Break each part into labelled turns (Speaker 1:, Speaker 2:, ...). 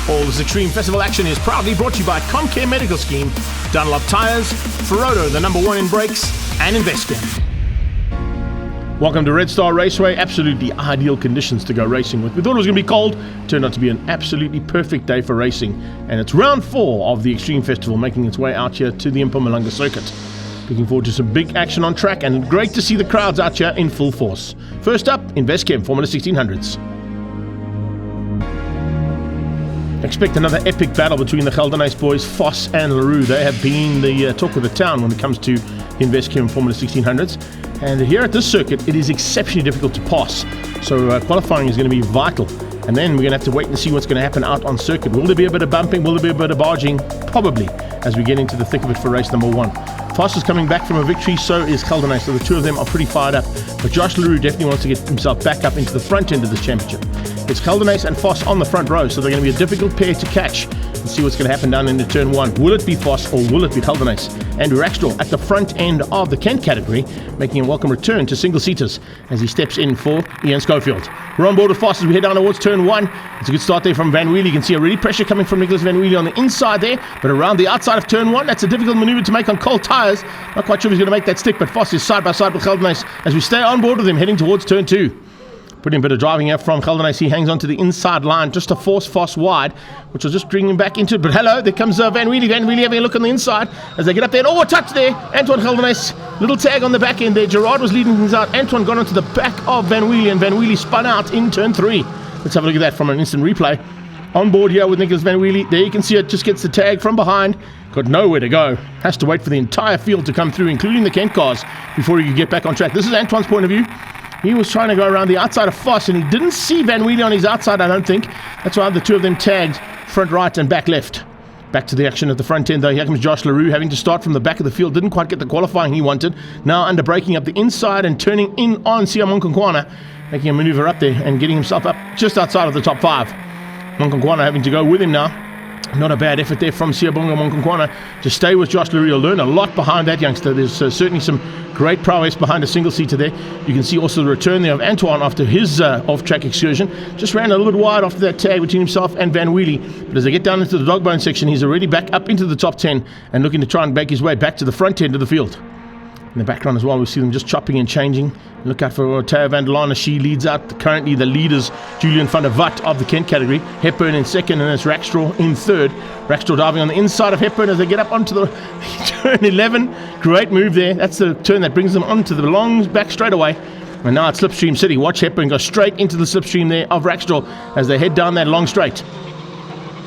Speaker 1: All this extreme festival action is proudly brought to you by Comcare Medical Scheme, Dunlop Tires, Ferodo, the #1 in brakes, and Investchem. Welcome to Red Star Raceway. Absolutely ideal conditions to go racing with. We thought it was going to be cold. Turned out to be an absolutely perfect day for racing. And it's round 4 of the Extreme Festival making its way out here to the Mpumalanga circuit. Looking forward to some big action on track and great to see the crowds out here in full force. First up, Investchem Formula 1600s. Expect another epic battle between the Gelderhuys boys, Vos and Leroux. They have been the talk of the town when it comes to Investchem Formula 1600s. And here at this circuit, it is exceptionally difficult to pass. So qualifying is going to be vital. And then we're going to have to wait and see what's going to happen out on circuit. Will there be a bit of bumping? Will there be a bit of barging? Probably, as we get into the thick of it for race number 1. Vos is coming back from a victory, so is Gelderhuys. So the two of them are pretty fired up. But Josh Leroux definitely wants to get himself back up into the front end of this championship. It's Gelderhuys and Vos on the front row, so they're going to be a difficult pair to catch and see what's going to happen down into turn 1. Will it be Vos or will it be Gelderhuys? Andrew Rackstraw at the front end of the Kent category, making a welcome return to single-seaters as he steps in for Ian Schofield. We're on board with Vos as we head down towards turn 1. It's a good start there from Van Wheelie. You can see already pressure coming from Nicholas Van Wheelie on the inside there, but around the outside of turn 1, that's a difficult maneuver to make on cold tyres. Not quite sure if he's going to make that stick, but Vos is side by side with Gelderhuys as we stay on board with him heading towards turn 2. Putting a bit of driving here from Gelderhuys. He hangs on to the inside line just to force Vos wide, which will just bring him back into it. But hello, there comes Van Wheelie. Van Wheelie having a look on the inside as they get up there. Oh, a touch there. Antoine Gelderhuys. Little tag on the back end there. Gerard was leading things out. Antoine got onto the back of Van Wheelie, and Van Wheelie spun out in turn 3. Let's have a look at that from an instant replay. On board here with Nicholas Van Wheelie. There you can see it just gets the tag from behind. Got nowhere to go. Has to wait for the entire field to come through, including the Kent cars, before he can get back on track. This is Antoine's point of view. He was trying to go around the outside of Vos, and he didn't see Van Wheelie on his outside, I don't think. That's why the two of them tagged front right and back left. Back to the action at the front end, though. Here comes Josh Leroux, having to start from the back of the field. Didn't quite get the qualifying he wanted. Now under braking up the inside and turning in on Sia Monkonkwana, making a maneuver up there and getting himself up just outside of the top 5. Monkonkwana having to go with him now. Not a bad effort there from Siyabonga Monkonkwana. Just stay with Josh Leroux. You'll learn a lot behind that youngster. There's certainly some great prowess behind a single-seater there. You can see also the return there of Antoine after his off-track excursion. Just ran a little bit wide after that tag between himself and Van Wheelie. But as they get down into the dog bone section, he's already back up into the top 10 and looking to try and make his way back to the front end of the field. In the background as well, we see them just chopping and changing. Look out for Taya van der Laan as she leads out. Currently the leaders, Julian van der Walt of the Kent category. Hepburn in second, and it's Rackstraw in third. Rackstraw diving on the inside of Hepburn as they get up onto the turn 11. Great move there. That's the turn that brings them onto the long back straightaway. And now it's Slipstream City. Watch Hepburn go straight into the slipstream there of Rackstraw as they head down that long straight.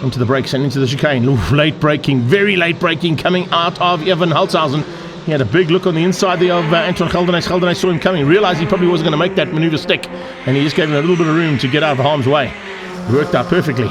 Speaker 1: Into the brakes and into the chicane. Ooh, late braking, very late braking coming out of Evan Holtzhausen. He had a big look on the inside there of Anton Gelderhuys. Gelderhuys saw him coming, realized he probably wasn't going to make that maneuver stick, and he just gave him a little bit of room to get out of harm's way. It worked out perfectly.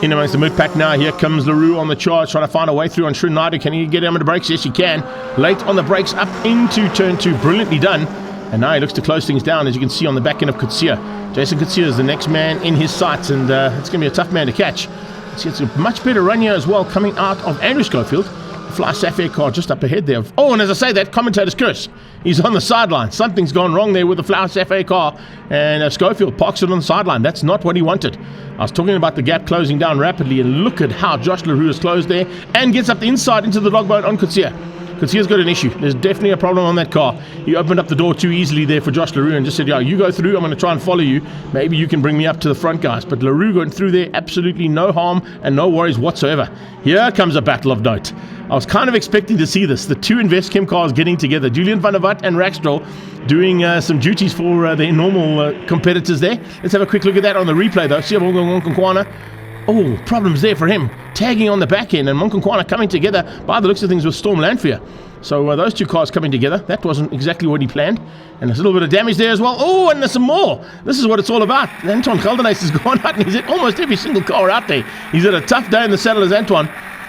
Speaker 1: In amongst the mid pack now, here comes Leroux on the charge, trying to find a way through on Srinadu. Can he get him on the brakes? Yes, he can. Late on the brakes, up into turn 2. Brilliantly done. And now he looks to close things down, as you can see on the back end of Kutsia. Jason Kutsia is the next man in his sights, and it's going to be a tough man to catch. See, it's a much better run here as well, coming out of Andrew Schofield. Fly Sapphire car just up ahead there. Oh, and as I say that, commentator's curse. He's on the sideline. Something's gone wrong there with the Flower Sapphire car, and Schofield parks it on the sideline. That's not what he wanted. I was talking about the gap closing down rapidly, and look at how Josh Leroux is closed there and gets up the inside into the dog bone on Kutsia. Kutsia's got an issue. There's definitely a problem on that car. He opened up the door too easily there for Josh Leroux and just said, yeah, you go through. I'm going to try and follow you. Maybe you can bring me up to the front, guys. But Leroux going through there, absolutely no harm and no worries whatsoever. Here comes a battle of note. I was kind of expecting to see this. The two Investchem cars getting together. Julian van der Walt and Rackstraw doing some duties for their normal competitors there. Let's have a quick look at that on the replay, though. Siyabonga Monkonkwana. Oh, problems there for him. Tagging on the back end, and Monkonkwana coming together by the looks of things with Storm Lanfear. So those two cars coming together, that wasn't exactly what he planned. And there's a little bit of damage there as well. Oh, and there's some more. This is what it's all about. Anton Gelderhuys has gone out and he's hit almost every single car out there. He's had a tough day in the saddle as Antoine,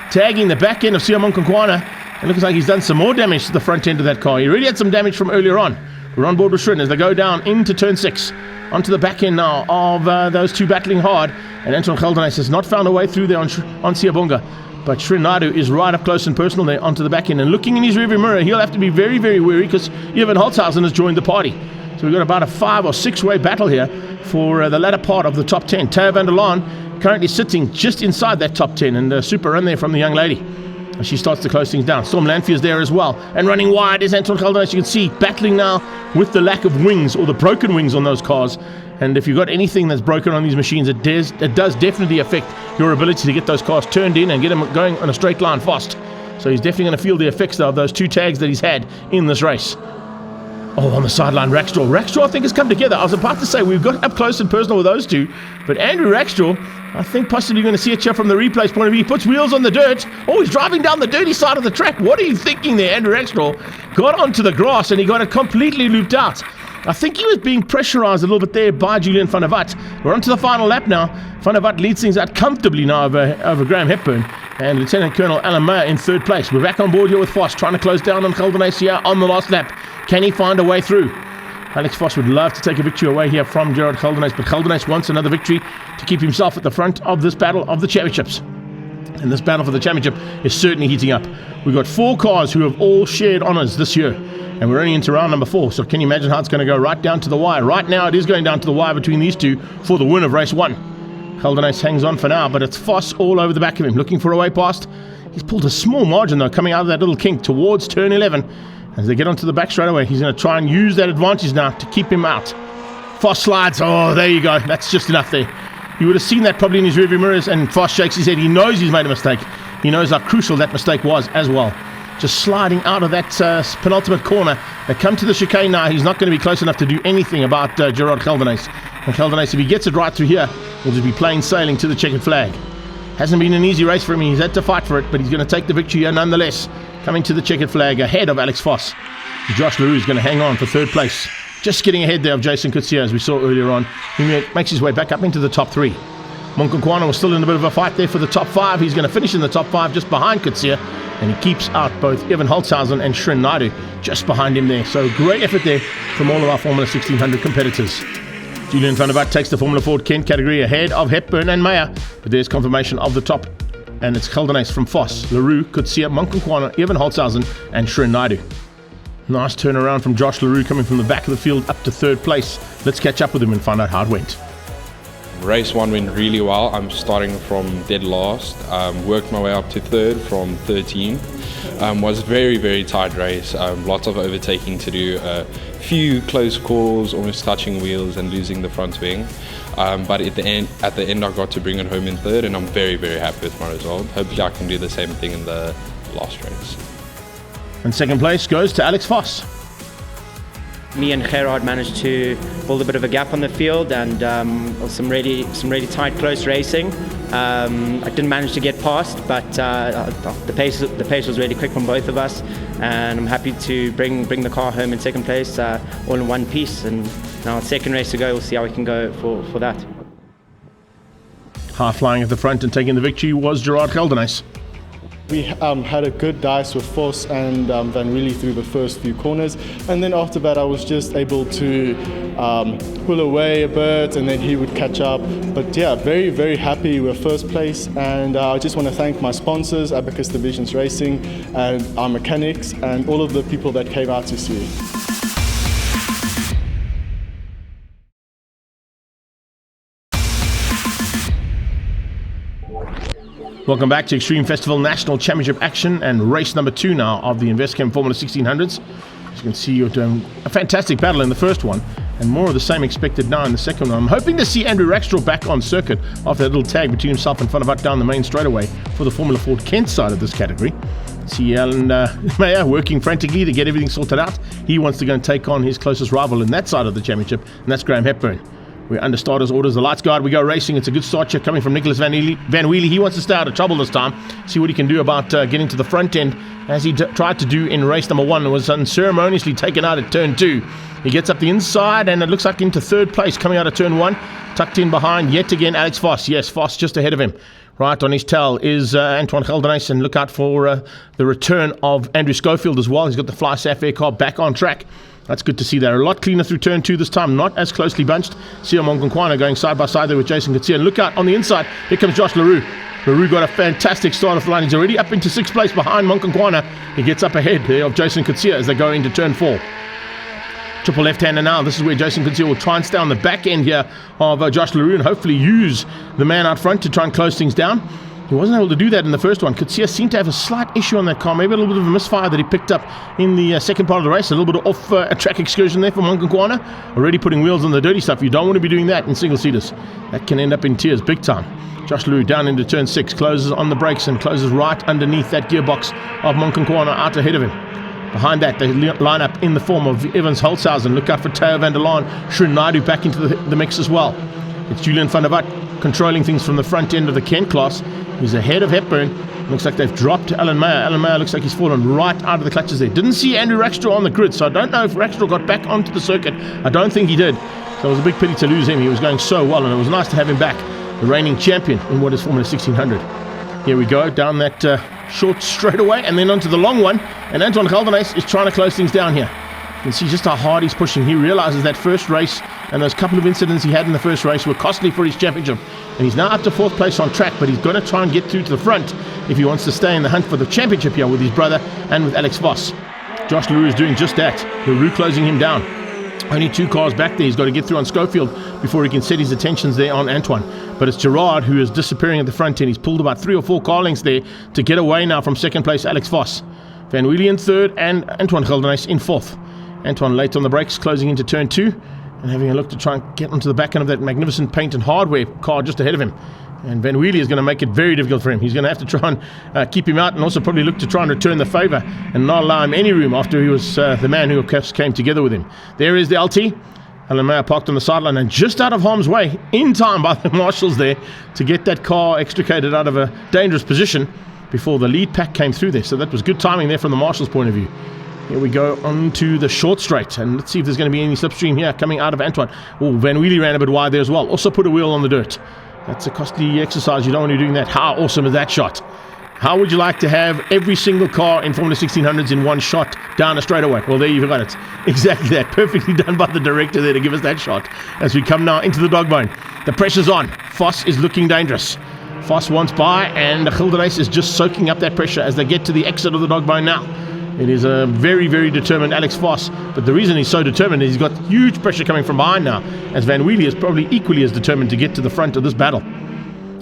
Speaker 1: tagging the back end of Sia Monkonkwana. It looks like he's done some more damage to the front end of that car. He already had some damage from earlier on. We're on board with Shrin as they go down into turn 6. Onto the back end now of those two battling hard. And Anton Gelderhuys has not found a way through there on Siyabonga. But Srinadu is right up close and personal there onto the back end. And looking in his rearview mirror, he'll have to be very, very wary because Evan Holtzhausen has joined the party. So we've got about a 5 or 6 way battle here for the latter part of the top 10. Taya van der Laan currently sitting just inside that top 10, and a super run there from the young lady as she starts to close things down. Storm Lanfear is there as well, and running wide is Anton Geldenhuys. You can see battling now with the lack of wings, or the broken wings on those cars. And if you've got anything that's broken on these machines, it does definitely affect your ability to get those cars turned in and get them going on a straight line fast. So he's definitely going to feel the effects of those 2 tags that he's had in this race. Oh, on the sideline, Rackstraw. Rackstraw, I think, has come together. I was about to say we've got up close and personal with those two, but Andrew Rackstraw, I think possibly going to see it here from the replay's point of view. He puts wheels on the dirt. Oh, he's driving down the dirty side of the track. What are you thinking there, Andrew Rackstraw? Got onto the grass and he got it completely looped out. I think he was being pressurized a little bit there by Julian van der Walt. We're on to the final lap now. Van der Walt leads things out comfortably now over Graham Hepburn and Lieutenant Colonel Alan Meyer in third place. We're back on board here with Foss, trying to close down on Geldenhuys here on the last lap. Can he find a way through? Alex Foss would love to take a victory away here from Gerard Geldenhuys, but Geldenhuys wants another victory to keep himself at the front of this battle of the championships. And this battle for the championship is certainly heating up. We've got 4 cars who have all shared honours this year, and we're only into round number 4, so can you imagine how it's going to go right down to the wire? Right now it is going down to the wire between these two for the win of race 1. Geldenhuys hangs on for now, but it's Foss all over the back of him, looking for a way past. He's pulled a small margin though, coming out of that little kink towards turn 11. As they get onto the back straight away, he's going to try and use that advantage now to keep him out. Foss slides. Oh, there you go. That's just enough there. You would have seen that probably in his rearview mirrors, and Foss shakes his head. He knows he's made a mistake. He knows how crucial that mistake was as well. Just sliding out of that penultimate corner. They come to the chicane now. He's not going to be close enough to do anything about Gerard Geldenhuys. And Geldenhuys, if he gets it right through here, will just be plain sailing to the checkered flag. Hasn't been an easy race for him. He's had to fight for it, but he's going to take the victory here nonetheless. Coming to the checkered flag ahead of Alex Foss. Josh LaRue is going to hang on for third place. Just getting ahead there of Jason Coetzee, as we saw earlier on. He makes his way back up into the top 3. Monkonkwana was still in a bit of a fight there for the top 5. He's going to finish in the top 5 just behind Coetzee, and he keeps out both Evan Holtzhausen and Shren Naidu just behind him there. So great effort there from all of our Formula 1600 competitors. Julian van der Walt takes the Formula Ford Kent category ahead of Hepburn and Meyer, but there's confirmation of the top, and it's Geldenhuys from Foss, LaRue, Coetzee, Monkonkwana, Evan Holtzhausen and Shren Naidu. Nice turnaround from Josh LaRue coming from the back of the field up to third place. Let's catch up with him and find out how it went.
Speaker 2: Race 1 went really well. I'm starting from dead last. Worked my way up to third from 13. Was a very, very tight race. Lots of overtaking to do. A few close calls, almost touching wheels and losing the front wing. But at the end, I got to bring it home in third, and I'm very, very happy with my result. Hopefully I can do the same thing in the last race.
Speaker 1: And second place goes to Alex Foss.
Speaker 3: Me and Gerard managed to build a bit of a gap on the field, and some really tight, close racing. I didn't manage to get past, but the pace was really quick from both of us, and I'm happy to bring the car home in second place, all in one piece. And now second race to go, we'll see how we can go for that.
Speaker 1: High flying at the front and taking the victory was Gerard Geldenhuys.
Speaker 4: We had a good dice with Foss and Van Wielie through the first few corners, and then after that I was just able to pull away a bit, and then he would catch up. But yeah, very, very happy with first place, and I just want to thank my sponsors, Abacus Divisions Racing, and our mechanics, and all of the people that came out to see.
Speaker 1: Welcome back to Extreme Festival National Championship action and race number 2 now of the Investchem Formula 1600s. As you can see, you're doing a fantastic battle in the first one, and more of the same expected now in the second one. I'm hoping to see Andrew Rackstraw back on circuit after that little tag between himself and Van der Walt down the main straightaway for the Formula Ford Kent side of this category. See Alan Meyer working frantically to get everything sorted out. He wants to go and take on his closest rival in that side of the championship, and that's Graham Hepburn. We're under starters orders. The lights go out. We go racing. It's a good start here coming from Nicholas Van Wielie. He wants to stay out of trouble this time. See what he can do about getting to the front end, as he tried to do in race number 1 and was unceremoniously taken out at turn 2. He gets up the inside, and it looks like into third place coming out of turn 1. Tucked in behind yet again Alex Foss. Yes, Foss just ahead of him. Right on his tail is Antoine Geldenhuys, and look out for the return of Andrew Schofield as well. He's got the Fly Sapphire car back on track. That's good to see. They're a lot cleaner through turn 2 this time, not as closely bunched. Sio Monkonkwana going side by side there with Jason Coetzee. And look out on the inside, here comes Josh LaRue. LaRue got a fantastic start off the line. He's already up into 6th place behind Monkonkwana. He gets up ahead there of Jason Coetzee as they go into turn 4. Triple left-hander now. This is where Jason Coetzee will try and stay on the back end here of Josh LaRue and hopefully use the man out front to try and close things down. He wasn't able to do that in the first one. Coetzee seemed to have a slight issue on that car, maybe a little bit of a misfire that he picked up in the second part of the race. A little bit of off-track excursion there for Monkankwana. Already putting wheels on the dirty stuff. You don't want to be doing that in single-seaters. That can end up in tears big time. Josh LaRue down into turn 6, closes on the brakes and closes right underneath that gearbox of Monkankwana out ahead of him. Behind that, they line up in the form of Evans Holzhausen. Look out for Teo van der Laan. Shrun Naidu back into the mix as well. It's Julian van der Walt controlling things from the front end of the Kent class. He's ahead of Hepburn. Looks like they've dropped Alan Meyer. Alan Meyer looks like he's fallen right out of the clutches there. Didn't see Andrew Rackstraw on the grid, so I don't know if Rackstraw got back onto the circuit. I don't think he did. So it was a big pity to lose him. He was going so well, and it was nice to have him back, the reigning champion in what is Formula 1600. Here we go, down that short straightaway, and then onto the long one. And Anton Geldenhuys is trying to close things down here. You can see just how hard he's pushing. He realizes that first race and those couple of incidents he had in the first race were costly for his championship. And he's now up to 4th place on track, but he's going to try and get through to the front if he wants to stay in the hunt for the championship here with his brother and with Alex Voss. Josh LaRue is doing just that. LaRue closing him down. Only 2 cars back there. He's got to get through on Schofield before he can set his attentions there on Antoine. But it's Gerard who is disappearing at the front end. He's pulled about 3 or 4 car lengths there to get away now from 2nd place Alex Voss. Van Wheelie in 3rd and Antoine Geldenhuys in 4th. Antoine late on the brakes, closing into turn 2 and having a look to try and get onto the back end of that magnificent paint and hardware car just ahead of him. And Van Wheelie is going to make it very difficult for him. He's going to have to try and keep him out and also probably look to try and return the favour and not allow him any room after he was the man who came together with him. There is the LT. Alan Meyer parked on the sideline and just out of harm's way in time by the marshals there to get that car extricated out of a dangerous position before the lead pack came through there. So that was good timing there from the marshals' point of view. Here we go onto the short straight, and let's see if there's going to be any slipstream here coming out of Antoine. Oh, Van Wheelie ran a bit wide there as well. Also put a wheel on the dirt. That's a costly exercise. You don't want to be doing that. How awesome is that shot? How would you like to have every single car in Formula 1600s in one shot down a straightaway? Well, there you've got it. Exactly that. Perfectly done by the director there to give us that shot. As we come now into the dog bone. The pressure's on. Voss is looking dangerous. Voss wants by, and Geldenhuys is just soaking up that pressure as they get to the exit of the dog bone now. It is a very, very determined Alex Voss, but the reason he's so determined is he's got huge pressure coming from behind now, as Van Wheelie is probably equally as determined to get to the front of this battle.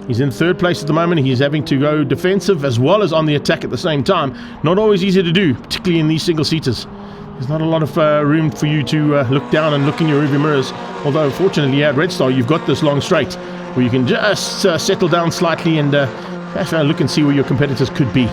Speaker 1: He's in 3rd place at the moment. He's having to go defensive as well as on the attack at the same time. Not always easy to do, particularly in these single-seaters. There's not a lot of room for you to look down and look in your rearview mirrors, although fortunately at Red Star you've got this long straight where you can just settle down slightly and have a look and see where your competitors could be.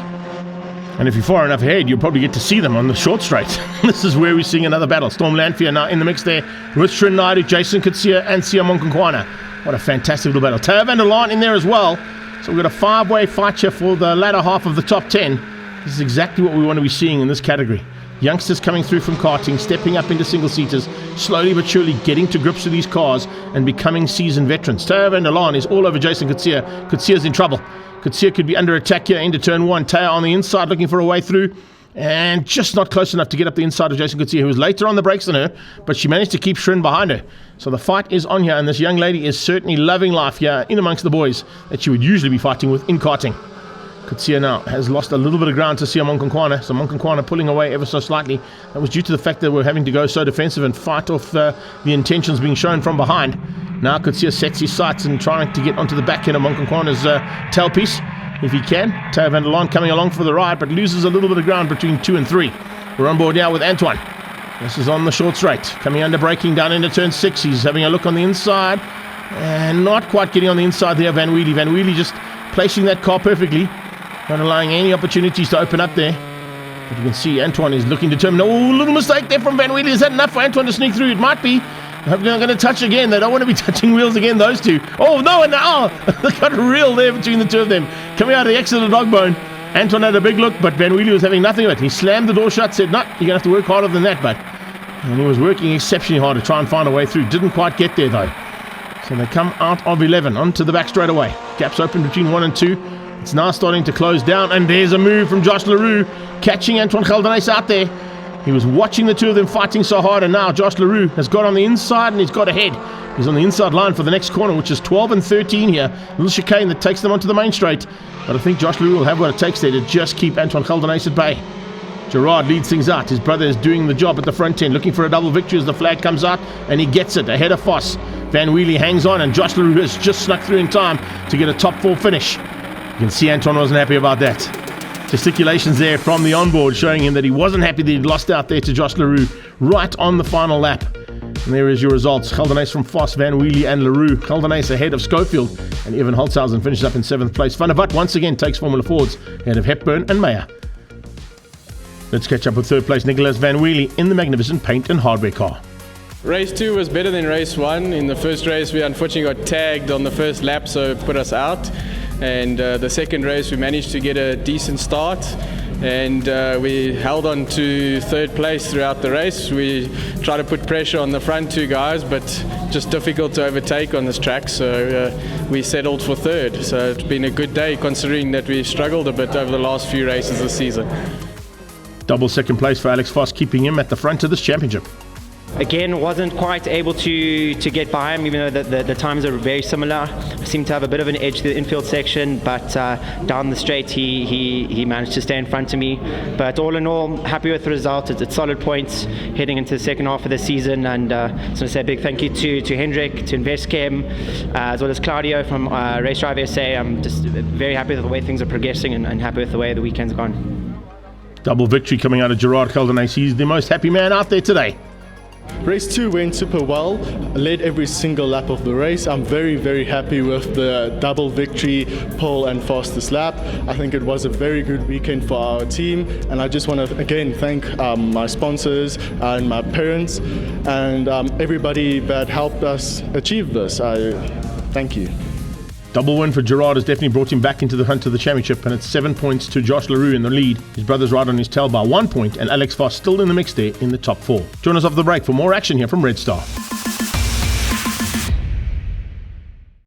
Speaker 1: And if you're far enough ahead, you'll probably get to see them on the short straight. This is where we're seeing another battle. Storm Lanfear now in the mix there with Shrun Naidu, Jason Coetzee and Sia Monkankwana. What a fantastic little battle. Teo van der Laan in there as well. So we've got a 5-way fight here for the latter half of the top 10. This is exactly what we want to be seeing in this category. Youngsters coming through from karting, stepping up into single-seaters, slowly but surely getting to grips with these cars and becoming seasoned veterans. Teo van der Laan is all over Jason Coetzee. Coetzee's in trouble. Coetzee could be under attack here into turn 1. Teo on the inside looking for a way through and just not close enough to get up the inside of Jason Coetzee, who was later on the brakes than her, but she managed to keep Shrun behind her. So the fight is on here, and this young lady is certainly loving life here in amongst the boys that she would usually be fighting with in karting. Coetzee now has lost a little bit of ground to Sia Monkankwana, so Monkankwana pulling away ever so slightly. That was due to the fact that we're having to go so defensive and fight off the intentions being shown from behind. Now Coetzee sets his sights and trying to get onto the back end of Monkankwana's tailpiece, if he can. Teo van der Laan coming along for the ride, but loses a little bit of ground between 2 and 3. We're on board now with Antoine. This is on the short straight, coming under braking down into turn 6. He's having a look on the inside, and not quite getting on the inside there, Van Wheelie. Van Wheelie just placing that car perfectly, not allowing any opportunities to open up there. But you can see Antoine is looking determined. Oh, little mistake there from Van Wheelie. Is that enough for Antoine to sneak through? It might be. I hope they're not going to touch again. They don't want to be touching wheels again, those two. Oh, no, and they got a reel there between the two of them. Coming out of the exit of the dog bone. Antoine had a big look, but Van Wheelie was having nothing of it. He slammed the door shut, said, no, you're going to have to work harder than that, bud. And he was working exceptionally hard to try and find a way through. Didn't quite get there, though. So they come out of 11 onto the back straight away. Gaps open between 1 and 2. It's now starting to close down, and there's a move from Josh LaRue, catching Antoine Geldenhuys out there. He was watching the two of them fighting so hard, and now Josh LaRue has got on the inside and he's got ahead. He's on the inside line for the next corner, which is 12 and 13 here. A little chicane that takes them onto the main straight. But I think Josh LaRue will have what it takes there to just keep Antoine Geldenhuys at bay. Gerard leads things out. His brother is doing the job at the front end, looking for a double victory as the flag comes out, and he gets it ahead of Foss. Van Wheelie hangs on, and Josh LaRue has just snuck through in time to get a top 4 finish. You can see Anton wasn't happy about that. Gesticulations there from the onboard showing him that he wasn't happy that he'd lost out there to Josh LaRue right on the final lap. And there is your results. Geldenhuys from Foss, Van Wheelie and LaRue. Geldenhuys ahead of Schofield, and Evan Holtzhausen finishes up in 7th place. Van der Walt once again takes Formula Fords ahead of Hepburn and Meyer. Let's catch up with 3rd place Nicholas Van Wheelie in the magnificent paint and hardware car.
Speaker 5: Race 2 was better than race 1. In the first race we unfortunately got tagged on the first lap, so it put us out. And the second race we managed to get a decent start, and we held on to 3rd place throughout the race. We tried to put pressure on the front 2 guys, but just difficult to overtake on this track, so we settled for 3rd. So it's been a good day considering that we struggled a bit over the last few races this season.
Speaker 1: Double 2nd place for Alex Foss, keeping him at the front of this championship.
Speaker 3: Again, wasn't quite able to get by him, even though the times are very similar. I seemed to have a bit of an edge to the infield section, but down the straight he managed to stay in front of me. But all in all, happy with the result. It's solid points heading into the second half of the season, and I just want to say a big thank you to Hendrik, to Investchem, as well as Claudio from Race Drive SA. I'm just very happy with the way things are progressing, and happy with the way the weekend's gone.
Speaker 1: Double victory coming out of Gerard Geldenhuys. He's the most happy man out there today.
Speaker 4: Race 2 went super well, led every single lap of the race. I'm very, very happy with the double victory, pole and fastest lap. I think it was a very good weekend for our team, and I just want to again thank my sponsors and my parents and everybody that helped us achieve this. I thank you.
Speaker 1: Double win for Gerard has definitely brought him back into the hunt of the championship, and it's 7 points to Josh LaRue in the lead. His brother's right on his tail by 1 point, and Alex Foss still in the mix there in the top 4. Join us off the break for more action here from Red Star.